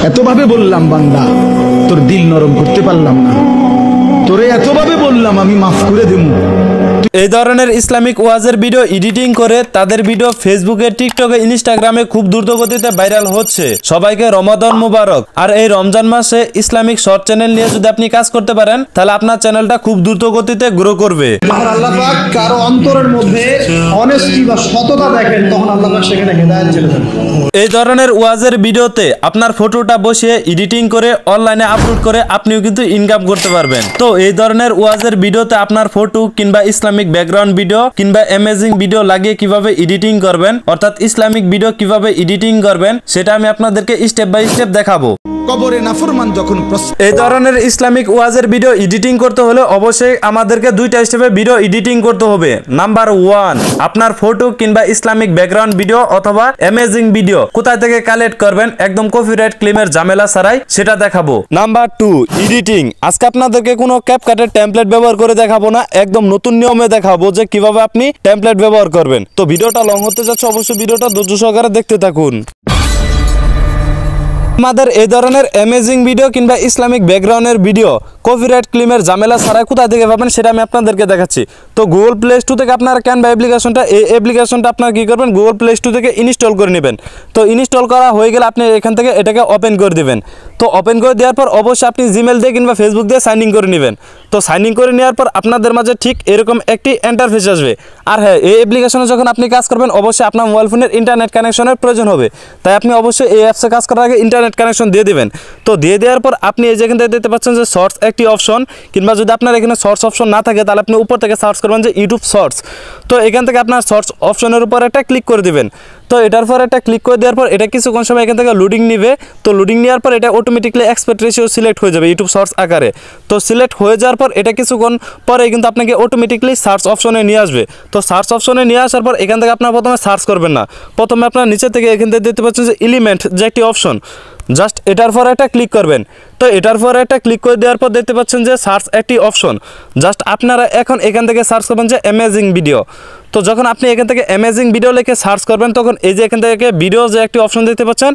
এতভাবে বললাম বান্দা, তোর দিল নরম করতে পারলাম না। তোরে এতভাবে বললাম আমি মাফ করে দেব। এই ধরনের ইসলামিক ওয়াজের ভিডিও এডিটিং করে তাদের ভিডিও ফেসবুকে, টিকটকে, ইনস্টাগ্রামে খুব দ্রুতগতিতে ভাইরাল হচ্ছে। সবাইকে রমাদান মুবারক। আর এই রমজান মাসে ইসলামিক শর্ট চ্যানেল নিয়ে যদি আপনি কাজ করতে পারেন তাহলে আপনার চ্যানেলটা খুব দ্রুতগতিতে গ্রো করবে। আল্লাহ পাক কারো অন্তরের মধ্যে অনেস্টি বা সততা দেখেন, তখন আল্লাহ পাক সেখানে হেদায়েত ছেড়ে দেন। এই ধরনের ওয়াজের ভিডিওতে আপনার ফটোটা বসিয়ে এডিটিং করে অনলাইনে আপলোড করে আপনিও কিন্তু ইনকাম করতে পারবেন। তো এই ধরনের ওয়াজের ভিডিওতে আপনার ফটো কিংবা ইসলামিক ব্যাকগ্রাউন্ড ভিডিও কিংবা অ্যামেজিং ভিডিও লাগিয়ে কিভাবে এডিটিং করবেন, অর্থাৎ ইসলামিক ভিডিও কিভাবে এডিটিং করবেন, সেটা আমি আপনাদেরকে স্টেপ বাই স্টেপ দেখাবো। কবরে নাফরমান যখন এই ধরনের ইসলামিক ওয়াজের ভিডিও এডিটিং করতে হলে অবশ্যই আমাদেরকে দুইটা স্টেপে ভিডিও এডিটিং করতে হবে। নাম্বার 1, আপনার ফটো কিংবা ইসলামিক ব্যাকগ্রাউন্ড ভিডিও অথবা অ্যামেজিং ভিডিও কোথায় থেকে কালেক্ট করবেন একদম কপিরাইট ক্লেমের ঝামেলা ছাড়াই, সেটা দেখাবো। Number 2, editing. আজকে আপনাদেরকে কোনো ক্যাপকাটের টেমপ্লেট ব্যবহার করে দেখাবো না, একদম নতুন নিয়মে দেখাবো যে কিভাবে আপনি টেমপ্লেট ব্যবহার করবেন। তো ভিডিওটা লং হতে যাচ্ছে, অবশ্যই ভিডিওটা ধৈর্য সহকারে দেখতে থাকুন। আমাদের এই ধরনের অ্যামেজিং ভিডিও কিংবা ইসলামিক ব্যাকগ্রাউন্ডের ভিডিও কপিরাইট ক্লেমের ঝামেলা ছাড়াই কোথায় থেকে পাবেন সেটা আমি আপনাদেরকে দেখাচ্ছি। তো গুগল প্লে স্টোর থেকে আপনারা ক্যানভা অ্যাপ্লিকেশনটা, এই অ্যাপ্লিকেশনটা আপনারা কী করবেন, গুগল প্লে স্টোর থেকে ইনস্টল করে নেবেন। তো ইনস্টল করা হয়ে গেলে আপনি এখান থেকে এটাকে ওপেন করে দিবেন। তো ওপেন করে দেওয়ার পর অবশ্যই আপনি জিমেল দিয়ে কিংবা ফেসবুক দিয়ে সাইন ইন করে নেবেন। তো সাইন ইন করে নেওয়ার পর আপনাদের মাঝে ঠিক এরকম একটি ইন্টারফেস আসবে। আর হ্যাঁ, এই অ্যাপ্লিকেশনে যখন আপনি কাজ করবেন অবশ্যই আপনার মোবাইল ফোনের ইন্টারনেট কানেকশনের প্রয়োজন হবে। তাই আপনি অবশ্যই এই অ্যাপসে কাজ করার আগে ইন্টারনেট কানেকশন দিয়ে দিবেন। তো দিয়ে দেওয়ার পর আপনি এই যেখান থেকে দেখতে পাচ্ছেন যে শর্টস একটি অপশন, কিংবা যদি আপনার এখানে শর্টস অপশন না থাকে তাহলে আপনি উপর থেকে সার্চ করবেন যে ইউটিউব শর্টস। তো এখান থেকে আপনার শর্টস অপশনের উপর একটা ক্লিক করে দিবেন। তো এটার পর একটা ক্লিক করে দেওয়ার পর এটা কিছুক্ষণ সময় এখান থেকে লোডিং নিবে। তো লোডিং নেওয়ার পর এটা অটোমেটিকলি এক্সপোর্ট রেশিও সিলেক্ট হয়ে যাবে ইউটিউব শর্টস আকারে। তো সিলেক্ট হয়ে যাওয়ার পর এটা কিছুক্ষণ পরে কিন্তু আপনাকে অটোমেটিকলি সার্চ অপশনে নিয়ে আসবে। তো সার্চ অপশনে নিয়ে আসার পর এখান থেকে আপনার প্রথমে সার্চ করবেন না, প্রথমে আপনার নিচে থেকে এখান থেকে দেখতে পাচ্ছেন যে এলিমেন্ট যে একটি অপশন, জাস্ট এটার পর একটা ক্লিক করবেন। তো এটার পর একটা ক্লিক করে দেওয়ার পর দেখতে পাচ্ছেন যে সার্চ একটি অপশন, জাস্ট আপনারা এখন এখান থেকে সার্চ করবেন যে অ্যামেজিং ভিডিও। তো যখন আপনি এখান থেকে অ্যামেজিং ভিডিও লিখে সার্চ করবেন তখন এই যে এখান থেকে ভিডিও যে একটি অপশন দেখতে পাচ্ছেন,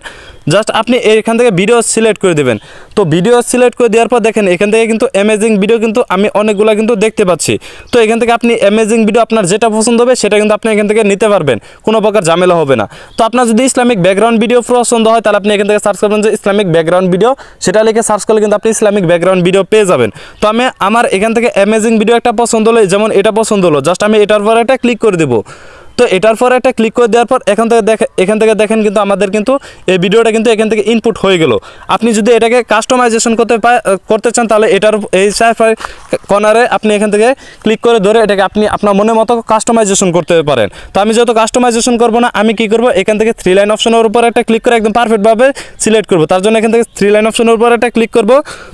জাস্ট আপনি এখান থেকে ভিডিও সিলেক্ট করে দেবেন। তো ভিডিও সিলেক্ট করে দেওয়ার পর দেখেন এখান থেকে কিন্তু অ্যামেজিং ভিডিও কিন্তু আমি অনেকগুলো কিন্তু দেখতে পাচ্ছি। তো এখান থেকে আপনি অ্যামেজিং ভিডিও আপনার যেটা পছন্দ হবে সেটা কিন্তু আপনি এখান থেকে নিতে পারবেন, কোনো প্রকার ঝামেলা হবে না। তো আপনার যদি ইসলামিক ব্যাকগ্রাউন্ড ভিডিও পছন্দ হয় তাহলে আপনি এখান থেকে সার্চ করবেন যে ইসলামিক ব্যাকগ্রাউন্ড ভিডিও, সেটা লিখে সার্চ করলে কিন্তু আপনি ইসলামিক ব্যাকগ্রাউন্ড ভিডিও পেয়ে যাবেন। তো আমার এখান থেকে অ্যামেজিং ভিডিও একটা পছন্দ হলো, যেমন এটা পছন্দ হলো, জাস্ট আমি এটার পর একটা ক্লিক করে দেবো। তো এটার পর একটা ক্লিক করে দেওয়ার পর এখান থেকে দেখেন কিন্তু আমাদের কিন্তু এই ভিডিওটা কিন্তু এখান থেকে ইনপুট হয়ে গেল। আপনি যদি এটাকে কাস্টমাইজেশন করতে চান তাহলে এটার এই কর্নারে আপনি এখান থেকে ক্লিক করে ধরে এটাকে আপনি আপনার মনের মতো কাস্টমাইজেশন করতে পারেন। তো আমি যেহেতু কাস্টমাইজেশন করবো না, আমি কি করব, এখান থেকে 3 লাইন অপশনের উপর একটা ক্লিক করে একদম পারফেক্টভাবে সিলেক্ট করব। তার জন্য এখান থেকে 3 লাইন অপশনের উপর একটা ক্লিক করব।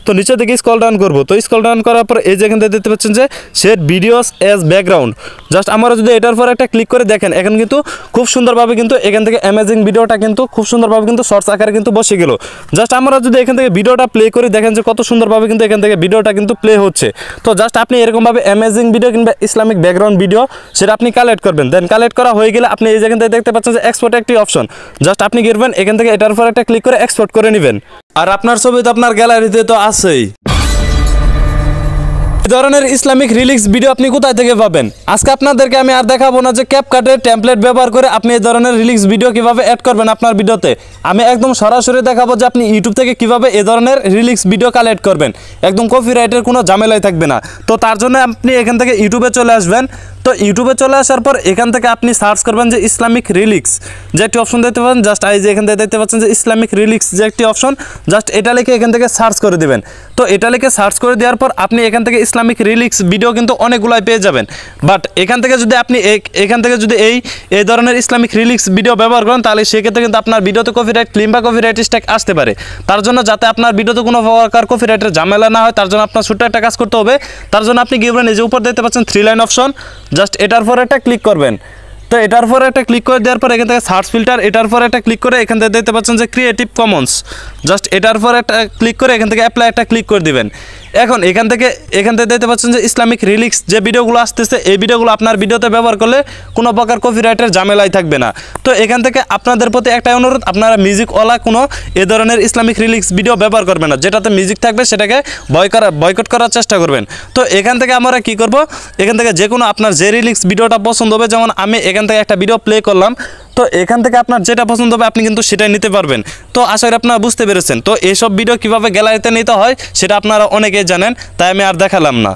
তো নিচে দিকে স্ক্রল ডাউন করব। তো স্ক্রল ডাউন করার পর এই যে এখান থেকে দেখতে পাচ্ছেন যে set videos as background, just আমরা যদি এটার পর একটা ক্লিক করে দেখেন এখন কিন্তু খুব সুন্দরভাবে কিন্তু এখান থেকে অ্যামেজিং ভিডিওটা কিন্তু খুব সুন্দরভাবে কিন্তু শর্টস আকারে কিন্তু বসে গেল। জাস্ট আমরা যদি এখান থেকে ভিডিওটা প্লে করি দেখেন যে কত সুন্দরভাবে কিন্তু এখান থেকে ভিডিওটা কিন্তু প্লে হচ্ছে। তো জাস্ট আপনি এরকমভাবে অ্যামেজিং ভিডিও কিংবা ইসলামিক ব্যাকগ্রাউন্ড ভিডিও সেটা আপনি কালেক্ট করবেন। দেন কালেক্ট করা হয়ে গেলে আপনি এই যেখান থেকে দেখতে পাচ্ছেন যে এক্সপোর্ট একটি অপশন, জাস্ট আপনি গিরবেন এখান থেকে এটার পর একটা ক্লিক করে এক্সপোর্ট করে নেবেন। আর আপনার ছবি তো আপনার গ্যালারিতে তো আছেই। এই ধরনের ইসলামিক রিলিক্স ভিডিও আপনি কোথায় থেকে পাবেন? আজকে আপনাদেরকে আমি আর দেখাবো না যে ক্যাপকাটের টেমপ্লেট ব্যবহার করে আপনি এই ধরনের রিলিক্স ভিডিও কিভাবে অ্যাড করবেন আপনার ভিডিওতে। আমি একদম সরাসরি দেখাবো যে আপনি ইউটিউব থেকে কিভাবে এই ধরনের রিলিক্স ভিডিও কালেক্ট করবেন, একদম কপিরাইটের কোনো ঝামেলাই থাকবে না। তো তার জন্য আপনি এখান থেকে ইউটিউবে চলে আসবেন। তো ইউটিউবে চলে আসার পর এখান থেকে আপনি সার্চ করবেন যে ইসলামিক রিলিক্স যে একটি অপশন দেখতে পাবেন, জাস্ট এই যে এখান থেকে দেখতে পাচ্ছেন যে ইসলামিক রিলিক্স যে একটি অপশন, জাস্ট এটা লিখে এখান থেকে সার্চ করে দিবেন। তো এটা লিখে সার্চ করে দেওয়ার পর আপনি এখান থেকে ইসলামিক রিলিক্স ভিডিও কিন্তু অনেকগুলাই পেয়ে যাবেন। বাট এখান থেকে যদি আপনি এই ধরনের ইসলামিক রিলিক্স ভিডিও ব্যবহার করেন তাহলে সেক্ষেত্রে কিন্তু আপনার ভিডিওতে কপিরাইট ক্লেম বা কপিরাইট স্ট্রাইক আসতে পারে। তার জন্য যাতে আপনার ভিডিওতে কোনো প্রকার কপিরাইটের ঝামেলা না হয় তার জন্য আপনার ছোট্ট একটা কাজ করতে হবে। তার জন্য আপনি গিয়ে এই যে উপর দেখতে পাচ্ছেন 3 লাইন অপশন, জাস্ট এটার পর একটা ক্লিক করবেন। তো এটার পর একটা ক্লিক করে দেওয়ার পর এখান থেকে সার্চ ফিল্টার, এটার পর একটা ক্লিক করে এখান থেকে দেখতে পাচ্ছেন যে ক্রিয়েটিভ কমন্স, জাস্ট এটার পর একটা ক্লিক করে এখান থেকে অ্যাপ্লাই একটা ক্লিক করে দিবেন। এখন এখান থেকে দেখতে পাচ্ছেন যে ইসলামিক রিলিক্স যে ভিডিওগুলো আসতেছে এই ভিডিওগুলো আপনার ভিডিওতে ব্যবহার করলে কোনো প্রকার কপিরাইটের ঝামেলাই থাকবে না। তো এখান থেকে আপনাদের প্রতি একটাই অনুরোধ, আপনারা মিউজিকওয়ালা কোনো এ ধরনের ইসলামিক রিলিক্স ভিডিও ব্যবহার করবেন না, যেটাতে মিউজিক থাকবে সেটাকে বয়কট করার চেষ্টা করবেন। তো এখান থেকে আমরা কি করব, এখান থেকে যে কোনো আপনার যে রিলিক্স ভিডিওটা পছন্দ হবে, যেমন আমি এখান থেকে একটা ভিডিও প্লে করলাম, তো এখান থেকে আপনার যেটা পছন্দ হবে আপনি কিন্তু সেটাই নিতে পারবেন। তো আশা করি আপনারা বুঝতে পেরেছেন। তো এইসব ভিডিও কীভাবে গ্যালারিতে নিতে হয় সেটা আপনারা অনেকেই জানেন, তাই আমি আর দেখালাম না।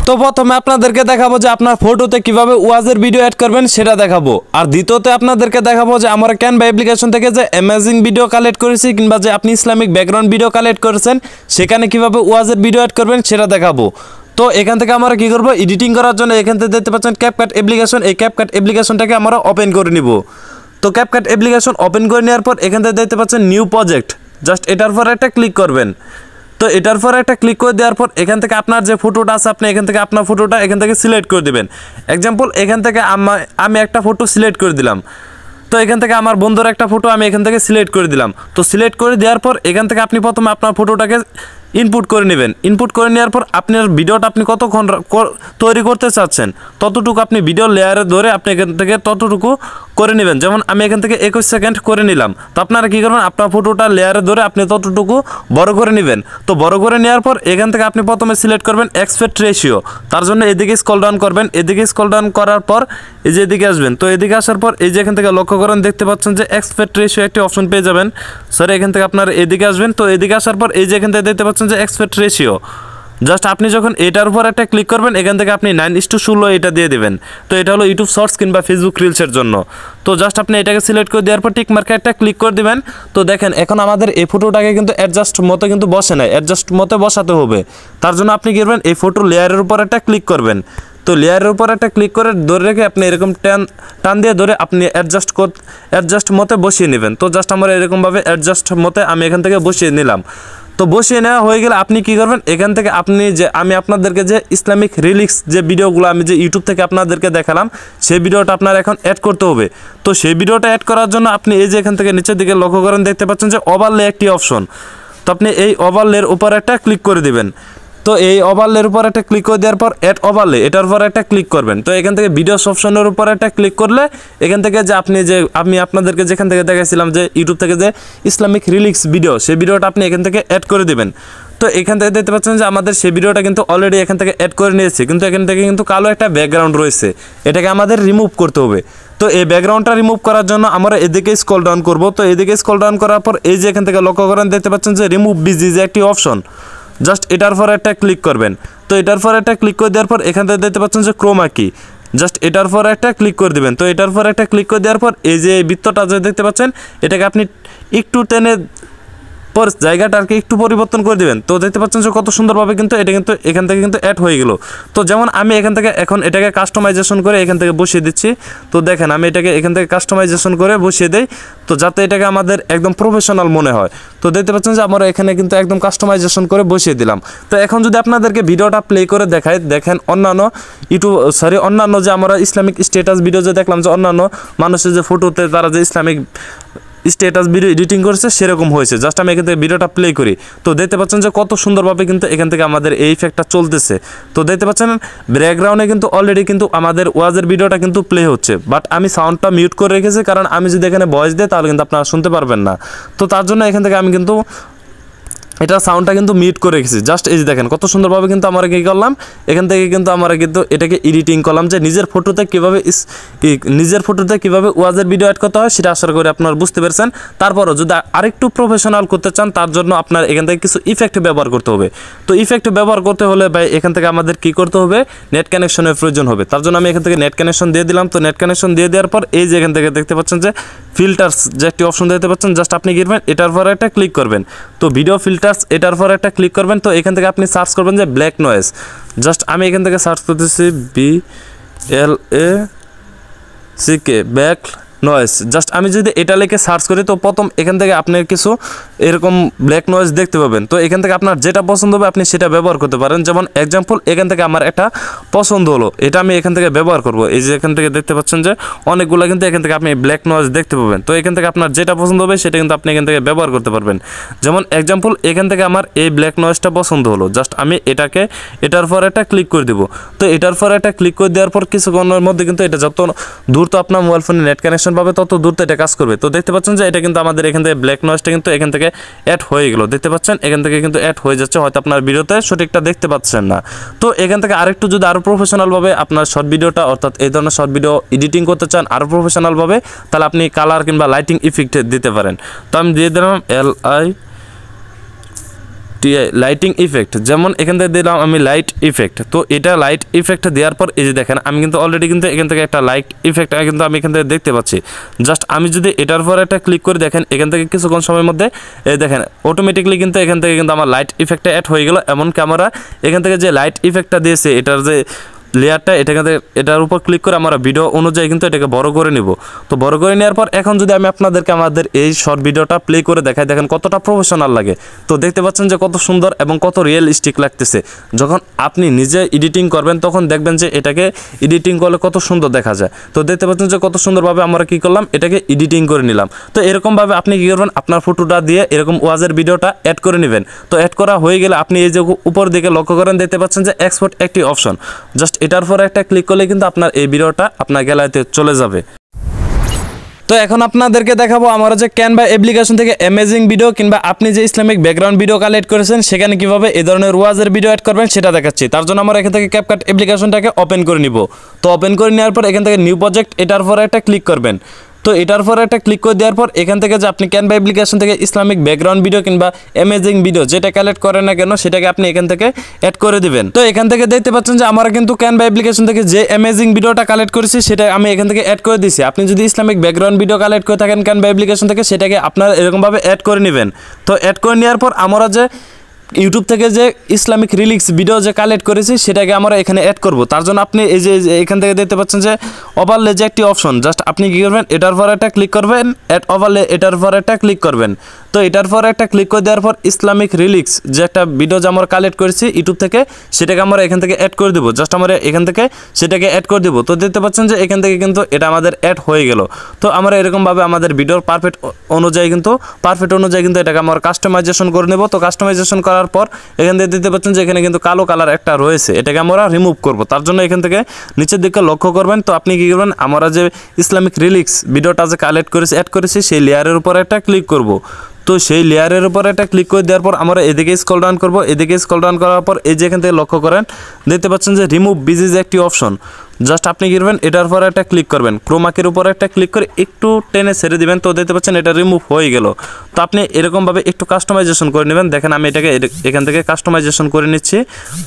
তো প্রথমে আপনাদেরকে দেখাবো যে আপনার ফটোতে কিভাবে ওয়াজের ভিডিও অ্যাড করবেন সেটা দেখাবো, আর দ্বিতীয়তে আপনাদেরকে দেখাবো যে আমরা ক্যানভা অ্যাপ্লিকেশন থেকে যে অ্যামেজিং ভিডিও কালেক্ট করেছি, কিংবা যে আপনি ইসলামিক ব্যাকগ্রাউন্ড ভিডিও কালেক্ট করেছেন সেখানে কিভাবে ওয়াজের ভিডিও অ্যাড করবেন সেটা দেখাবো। তো এখান থেকে আমরা কি করব, এডিটিং করার জন্য এখান থেকে দেখতে পাচ্ছেন ক্যাপকাট অ্যাপ্লিকেশন, এই ক্যাপকাট অ্যাপ্লিকেশনটাকে আমরা ওপেন করে নিব। তো ক্যাপকাট অ্যাপ্লিকেশন ওপেন করে নেওয়ার পর এখান থেকে দেখতে পাচ্ছেন নিউ প্রজেক্ট, জাস্ট এটার পর একটা ক্লিক করবেন। তো এটার পর একটা ক্লিক করে দেওয়ার পর এখান থেকে আপনার যে ফটোটা আছে আপনি এখান থেকে আপনার ফটোটা এখান থেকে সিলেক্ট করে দেবেন। এক্সাম্পল এখান থেকে আমি একটা ফটো সিলেক্ট করে দিলাম। তো এখান থেকে আমার বন্ধুর একটা ফটো আমি এখান থেকে সিলেক্ট করে দিলাম। তো সিলেক্ট করে দেওয়ার পর এখান থেকে আপনি প্রথমে আপনার ফটোটাকে ইনপুট করে নেবেন। ইনপুট করে নেওয়ার পর আপনার ভিডিওটা আপনি কতক্ষণ তৈরি করতে চাচ্ছেন ততটুকু আপনি ভিডিও লেয়ারে ধরে আপনি এখান থেকে ততটুকু করে নেবেন। যেমন আমি এখান থেকে 21 সেকেন্ড করে নিলাম। তো আপনারা কী করবেন, আপনার ফটোটা লেয়ারে ধরে আপনি ততটুকু বড় করে নেবেন। তো বড় করে নেওয়ার পর এখান থেকে আপনি প্রথমে সিলেক্ট করবেন এক্সপেক্ট রেশিও। তার জন্য এদিকে স্ক্রল ডাউন করবেন, এদিকে স্ক্রল ডাউন করার পর এই যে এদিকে আসবেন। তো এদিকে আসার পর এই যে এখান থেকে লক্ষ্য করেন দেখতে পাচ্ছেন যে এক্সপেক্ট রেশিও একটি অপশন পেয়ে যাবেন। সরি, এখান থেকে আপনার এদিকে আসবেন। তো এদিকে আসার পর এই যে এখান থেকে দেখতে পাচ্ছেন যে এক্সপেক্ট রেশিও, জাস্ট আপনি যখন এটার উপর একটা ক্লিক করবেন এখান থেকে আপনি 9:16 এটা দিয়ে দেবেন। তো এটা হলো ইউটিউব শর্টস কিংবা ফেসবুক রিলসের জন্য। তো জাস্ট আপনি এটাকে সিলেক্ট করে দেওয়ার পর টিক মার্কে একটা ক্লিক করে দিবেন। তো দেখেন এখন আমাদের এই ফটোটাকে কিন্তু অ্যাডজাস্ট মতো কিন্তু বসে নাই, অ্যাডজাস্ট মতো বসাতে হবে। তার জন্য আপনি কি করবেন, এই ফটো লেয়ারের উপর একটা ক্লিক করবেন। তো লেয়ারের উপর একটা ক্লিক করে ধরে রেখে আপনি এরকম টান দিয়ে ধরে আপনি অ্যাডজাস্ট মতে বসিয়ে নেবেন। তো জাস্ট আমার এরকমভাবে অ্যাডজাস্ট মতে আমি এখান থেকে বসিয়ে নিলাম। তো বসিয়ে নেওয়া হয়ে গেলে আপনি কি করবেন, এখান থেকে আমি আপনাদেরকে যে ইসলামিক রিলিক্স যে ভিডিওগুলো আমি যে ইউটিউব থেকে আপনাদেরকে দেখালাম সেই ভিডিওটা আপনার এখন অ্যাড করতে হবে। তো সেই ভিডিওটা অ্যাড করার জন্য আপনি এই যে এখান থেকে নিচের দিকে লক্ষ্য করেন দেখতে পাচ্ছেন যে ওভারলে একটি অপশন। তো আপনি এই ওভারলের উপর একটা ক্লিক করে দিবেন। তো এই ওভারলের উপর একটা ক্লিক করে দেওয়ার পর অ্যাড ওভারলে এটার উপর একটা ক্লিক করবেন। তো এখান থেকে ভিডিওস অপশনের উপর একটা ক্লিক করলে এখান থেকে যে আমি আপনাদেরকে যেখান থেকে দেখাইছিলাম যে ইউটিউব থেকে যে ইসলামিক রিলিক্স ভিডিও, সেই ভিডিওটা আপনি এখান থেকে অ্যাড করে দেবেন। তো এখান থেকে দেখতে পাচ্ছেন যে আমাদের সেই ভিডিওটা কিন্তু অলরেডি এখান থেকে অ্যাড করে নিয়েছে, কিন্তু এখান থেকে কিন্তু কালো একটা ব্যাকগ্রাউন্ড রয়েছে, এটাকে আমাদের রিমুভ করতে হবে। তো এই ব্যাকগ্রাউন্ডটা রিমুভ করার জন্য আমরা এদিকে স্ক্রল ডাউন করব। তো এদিকে স্ক্রল ডাউন করার পর এই যে এখান থেকে লক্ষ্য করেন দেখতে পাচ্ছেন যে রিমুভ বিজি যে একটি অপশন, জাস্ট এটার পর একটা ক্লিক করবেন। তো এটার পর একটা ক্লিক করে দেওয়ার পর এখান থেকে দেখতে পাচ্ছেন যে ক্রোমা কি, জাস্ট এটার পর একটা ক্লিক করে দেবেন। তো এটার পর একটা ক্লিক করে দেওয়ার পর এই যে বৃত্তটা যে দেখতে পাচ্ছেন এটাকে আপনি একটু টেনে পর জায়গাটা আর কি একটু পরিবর্তন করে দেবেন। তো দেখতে পাচ্ছেন যে কত সুন্দরভাবে কিন্তু এটা কিন্তু এখান থেকে কিন্তু অ্যাড হয়ে গেল। তো যেমন আমি এখান থেকে এখন এটাকে কাস্টমাইজেশন করে এখান থেকে বসিয়ে দিচ্ছি। তো দেখেন আমি এটাকে এখান থেকে কাস্টমাইজেশন করে বসিয়ে দেই, তো যাতে এটাকে আমাদের একদম প্রফেশনাল মনে হয়। তো দেখতে পাচ্ছেন যে আমরা এখানে কিন্তু একদম কাস্টমাইজেশন করে বসিয়ে দিলাম। তো এখন যদি আপনাদেরকে ভিডিওটা প্লে করে দেখাই, দেখেন অন্যান্য যে আমরা ইসলামিক স্ট্যাটাস ভিডিও যে দেখলাম যে অন্যান্য মানুষের যে ফটোতে তারা যে ইসলামিক স্ট্যাটাস ভিডিও এডিটিং করেছে সেরকম হয়েছে। জাস্ট আমি এখান থেকে ভিডিওটা প্লে করি। তো দেখতে পাচ্ছেন যে কত সুন্দরভাবে কিন্তু এখান থেকে আমাদের এই ইফেক্টটা চলতেছে। তো দেখতে পাচ্ছেন ব্যাকগ্রাউন্ডে কিন্তু অলরেডি কিন্তু আমাদের ওয়াজের ভিডিওটা কিন্তু প্লে হচ্ছে, বাট আমি সাউন্ডটা মিউট করে রেখেছি, কারণ আমি যদি এখানে ভয়েস দিই তাহলে কিন্তু আপনারা শুনতে পারবেন না। তো তার জন্য এখান থেকে আমি কিন্তু এটা সাউন্ডটা কিন্তু মিউট করে রেখেছি। জাস্ট এই যে দেখেন কত সুন্দরভাবে কিন্তু আমরা কী করলাম, এখান থেকে কিন্তু আমরা কিন্তু এটাকে এডিটিং করলাম যে নিজের ফটোতে কীভাবে ওয়াজের ভিডিও অ্যাড করতে হয় সেটা আশা করি আপনারা বুঝতে পেরেছেন। তারপরও যদি আরেকটু প্রফেশনাল করতে চান তার জন্য আপনার এখান থেকে কিছু ইফেক্ট ব্যবহার করতে হবে। তো ইফেক্ট ব্যবহার করতে হলে ভাই এখান থেকে আমাদের কী করতে হবে, নেট কানেকশনের প্রয়োজন হবে। তার জন্য আমি এখান থেকে নেট কানেকশন দিয়ে দিলাম। তো নেট কানেকশন দিয়ে দেওয়ার পর এই যে এখান থেকে দেখতে পাচ্ছেন যে ফিল্টার্স যে একটি অপশন দেখতে পাচ্ছেন, জাস্ট আপনি গিরবেন এটার পর একটা ক্লিক করবেন। তো ভিডিও ফিল্টার্স এটার পর একটা ক্লিক করবেন। তো এখান থেকে আপনি সার্চ করবেন যে ব্ল্যাক নয়েজ। জাস্ট আমি এখান থেকে সার্চ করতেছি BLACK ব্ল্যাক নয়েজ। জাস্ট আমি যদি এটা লিখে সার্চ করি তো প্রথম এখান থেকে আপনার কিছু এরকম ব্ল্যাক নয়েজ দেখতে পাবেন। তো এখান থেকে আপনার যেটা পছন্দ হবে আপনি সেটা ব্যবহার করতে পারেন। যেমন এক্সাম্পল, এখান থেকে আমার একটা পছন্দ হলো, এটা আমি এখান থেকে ব্যবহার করব। এই যে এখান থেকে দেখতে পাচ্ছেন যে অনেকগুলো কিন্তু এখান থেকে আপনি ব্ল্যাক নয়েজ দেখতে পাবেন। তো এখান থেকে আপনার যেটা পছন্দ হবে সেটা কিন্তু আপনি এখান থেকে ব্যবহার করতে পারবেন। যেমন এক্সাম্পল, এখান থেকে আমার এই ব্ল্যাক নয়েজটা পছন্দ হলো, জাস্ট আমি এটার পর একটা ক্লিক করে দিব। তো এটার পর একটা ক্লিক করে দেওয়ার পর কিছুক্ষণের মধ্যে কিন্তু এটা যত দূর তো আপনার মোবাইল ফোনে নেট কানেকশন পাবে তত দূর তো এটা কাজ করবে। তো দেখতে পাচ্ছেন যে এটা কিন্তু আমাদের এখান থেকে ব্ল্যাক নয়েজটা কিন্তু এখান থেকে অ্যাড হয়ে গেল। দেখতে পাচ্ছেন এখান থেকে কিন্তু অ্যাড হয়ে যাচ্ছে, হয়তো আপনার ভিডিওতে সঠিকটা দেখতে পাচ্ছেন না। তো এখান থেকে আরেকটু যদি আরও প্রফেশনালভাবে আপনার শর্ট ভিডিওটা অর্থাৎ এই ধরনের শর্ট ভিডিও এডিটিং করতে চান আরও প্রফেশনালভাবে, তাহলে আপনি কালার কিংবা লাইটিং ইফেক্ট দিতে পারেন। তো আমি দিয়ে দিলাম লাইটিং ইফেক্ট। যেমন এখান থেকে দিলাম আমি লাইট ইফেক্ট। তো এটা লাইট ইফেক্ট দেওয়ার পর এই যে দেখেন আমি কিন্তু অলরেডি কিন্তু এখান থেকে একটা লাইট ইফেক্ট কিন্তু আমি এখান থেকে দেখতে পাচ্ছি। জাস্ট আমি যদি এটার পর একটা ক্লিক করে দেখেন এখান থেকে কিছুক্ষণ সময়ের মধ্যে এই দেখেন অটোমেটিকলি কিন্তু এখান থেকে কিন্তু আমার লাইট ইফেক্টটা অ্যাড হয়ে গেল। এমন ক্যামেরা এখান থেকে যে লাইট ইফেক্টটা দিয়েছে এটার যে লেয়ারটা এটার উপর ক্লিক করে আমরা ভিডিও অনুযায়ী কিন্তু এটাকে বড় করে নিব। তো বড় করে নেওয়ার পর এখন যদি আমি আপনাদেরকে আমাদের এই শর্ট ভিডিওটা প্লে করে দেখাই, দেখেন কতটা প্রফেশনাল লাগে। তো দেখতে পাচ্ছেন যে কত সুন্দর এবং কত রিয়েলিস্টিক লাগতেছে। যখন আপনি নিজে এডিটিং করবেন তখন দেখবেন যে এটাকে এডিটিং করলে কত সুন্দর দেখা যায়। তো দেখতে পাচ্ছেন যে কত সুন্দরভাবে আমরা কী করলাম, এটাকে এডিটিং করে নিলাম। তো এরকমভাবে আপনি কী করবেন, আপনার ফটোটা দিয়ে এরকম ওয়াজের ভিডিওটা অ্যাড করে নেবেন। তো অ্যাড করা হয়ে গেলে আপনি এই যে উপর দিকে লক্ষ্য করেন, দেখতে পাচ্ছেন যে এক্সপোর্ট একটি অপশন, জাস্ট এটার পরে একটা ক্লিক করলে কিন্তু আপনার এই ভিডিওটা আপনার গ্যালারিতে চলে যাবে। তো এখন আপনাদেরকে দেখাবো আমরা যে ক্যানভা অ্যাপ্লিকেশন থেকে অ্যামেজিং ভিডিও কিংবা আপনি যে ইসলামিক ব্যাকগ্রাউন্ড ভিডিও কালেক্ট করেছেন সেখানে কিভাবে এই ধরনের ওয়াজের ভিডিও অ্যাড করবেন সেটা দেখাচ্ছি। তার জন্য আমরা এখান থেকে ক্যাপকাট অ্যাপ্লিকেশনটাকে ওপেন করে নিব। তো ওপেন করে নেওয়ার পর এখান থেকে নিউ প্রজেক্ট এটার পরে একটা ক্লিক করবেন। তো এটার পর একটা ক্লিক করে দেওয়ার পর এখান থেকে যে আপনি ক্যানভা অ্যাপ্লিকেশন থেকে ইসলামিক ব্যাকগ্রাউন্ড ভিডিও কিংবা অ্যামেজিং ভিডিও যেটা কালেক্ট করেন না কেন সেটাকে আপনি এখান থেকে অ্যাড করে দিবেন। তো এখান থেকে দেখতে পাচ্ছেন যে আমরা কিন্তু ক্যানভা অ্যাপ্লিকেশন থেকে যে অ্যামেজিং ভিডিওটা কালেক্ট করেছি সেটা আমি এখান থেকে অ্যাড করে দিয়েছি। আপনি যদি ইসলামিক ব্যাকগ্রাউন্ড ভিডিও কালেক্ট করে থাকেন ক্যানভা অ্যাপ্লিকেশন থেকে সেটাকে আপনারা এরকমভাবে অ্যাড করে নেবেন। তো অ্যাড করে নেওয়ার পর আমরা যে ইউটিউব থেকে যে ইসলামিক রিলিক্স ভিডিও যে কালেক্ট করেছি সেটাকে আমরা এখানে অ্যাড করব। তার জন্য আপনি এই যে এখান থেকে দেখতে পাচ্ছেন যে ওভারলে যে একটি অপশন, জাস্ট আপনি কী করবেন, এটার পর একটা ক্লিক করবেন, অ্যাড ওভারলে এটার পর একটা ক্লিক করবেন। তো এটার পর একটা ক্লিক করে দেওয়ার পর ইসলামিক রিলিক্স যে একটা ভিডিও যে আমরা কালেক্ট করেছি ইউটিউব থেকে সেটাকে আমরা এখান থেকে অ্যাড করে দেবো। জাস্ট আমরা এখান থেকে সেটাকে অ্যাড করে দেবো। তো দেখতে পাচ্ছেন যে এখান থেকে কিন্তু এটা আমাদের অ্যাড হয়ে গেল। তো আমরা এরকমভাবে আমাদের ভিডিওর পারফেক্ট অনুযায়ী কিন্তু এটাকে আমরা কাস্টমাইজেশন করে নেব। তো কাস্টমাইজেশন করার পর এখান থেকে দেখতে পাচ্ছেন যে এখানে কিন্তু কালো কালার একটা রয়েছে, এটাকে আমরা রিমুভ করব। তার জন্য এখান থেকে নিচের দিকে লক্ষ্য করবেন। তো আপনি কী করবেন, আমরা যে ইসলামিক রিলিক্স ভিডিওটা যে কালেক্ট করেছি অ্যাড করেছি সেই লেয়ারের উপর একটা ক্লিক করব। তো সেই লেয়ারের উপর একটা ক্লিক করে দেওয়ার পর আমরা এদিকে স্ক্রল ডাউন করব। এদিকে স্ক্রল ডাউন করার পর এই যে এখান থেকে লক্ষ্য করেন দেখতে পাচ্ছেন যে রিমুভ বিজিজ একটি অপশন, জাস্ট আপনি কী করবেন, এটার পর একটা ক্লিক করবেন, ক্রোমাকের উপর একটা ক্লিক করে একটু টেনে ছেড়ে দিবেন। তো দেখতে পাচ্ছেন এটা রিমুভ হয়ে গেল। তো আপনি এরকমভাবে একটু কাস্টমাইজেশন করে নেবেন। দেখেন আমি এটাকে এখান থেকে কাস্টমাইজেশন করে নিচ্ছি।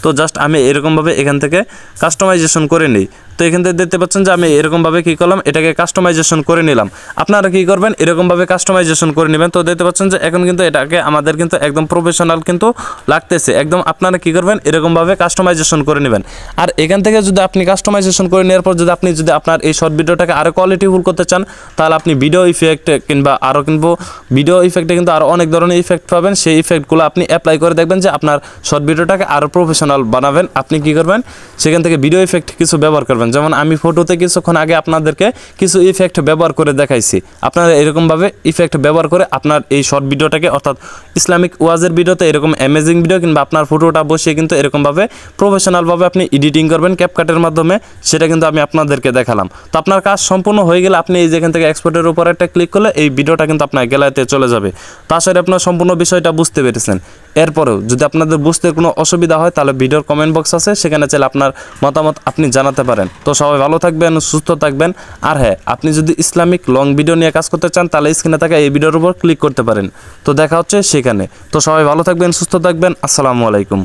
তো জাস্ট আমি এরকমভাবে এখান থেকে কাস্টমাইজেশন করে নিই। তো এখান থেকে দেখতে পাচ্ছেন যে আমি এরকমভাবে কী করলাম, এটাকে কাস্টমাইজেশন করে নিলাম। আপনারা কী করবেন, এরকমভাবে কাস্টমাইজেশন করে নেবেন। তো দেখতে পাচ্ছেন যে এখন কিন্তু এটাকে আমাদের কিন্তু একদম প্রফেশনাল কিন্তু লাগতেছে। একদম আপনারা কী করবেন, এরকমভাবে কাস্টমাইজেশন করে নেবেন। আর এখান থেকে যদি আপনি কাস্টমাইজেশন করে নেওয়ার পর যদি আপনার এই শর্ট ভিডিওটাকে আরও কোয়ালিটিফুল করতে চান তাহলে আপনি ভিডিও ইফেক্ট কিংবা ভিডিও ইফেক্টে কিন্তু আরও অনেক ধরনের ইফেক্ট পাবেন। সেই ইফেক্টগুলো আপনি অ্যাপ্লাই করে দেখবেন যে আপনার শর্ট ভিডিওটাকে আরও প্রফেশনাল বানাবেন। আপনি কী করবেন, সেখান থেকে ভিডিও ইফেক্ট কিছু ব্যবহার করবেন। যেমন আমি ফটোতে কিছুক্ষণ আগে আপনাদেরকে কিছু ইফেক্ট ব্যবহার করে দেখাইছি। আপনারা এরকমভাবে ইফেক্ট ব্যবহার করে আপনার এই শর্ট ভিডিওটাকে অর্থাৎ ইসলামিক ওয়াজের ভিডিওতে এরকম অ্যামেজিং ভিডিও কিংবা আপনার ফটোটা বসিয়ে কিন্তু এরকমভাবে প্রফেশনালভাবে আপনি এডিটিং করবেন ক্যাপকাটের মাধ্যমে, সেটা কিন্তু আমি আপনাদেরকে দেখালাম। তো আপনার কাজ সম্পূর্ণ হয়ে গেলে আপনি এই যেখান থেকে এক্সপোর্টের উপর একটা ক্লিক করলে এই ভিডিওটা কিন্তু আপনার গ্যালারিতে চলে যাবে। তো আশা করি আপনার সম্পূর্ণ বিষয়টা বুঝতে পেরেছেন। এরপরেও যদি আপনাদের বুঝতে কোনো অসুবিধা হয় তাহলে ভিডিওর কমেন্ট বক্স আছে, সেখানে চাইলে আপনার মতামত আপনি জানাতে পারেন। তো সবাই ভালো থাকবেন, সুস্থ থাকবেন। আর হ্যাঁ, আপনি যদি ইসলামিক লং ভিডিও নিয়ে কাজ করতে চান তাহলে স্ক্রিনে থাকা এই ভিডিওর উপর ক্লিক করতে পারেন। তো দেখা হচ্ছে সেখানে। তো সবাই ভালো থাকবেন, সুস্থ থাকবেন। আসসালামু আলাইকুম।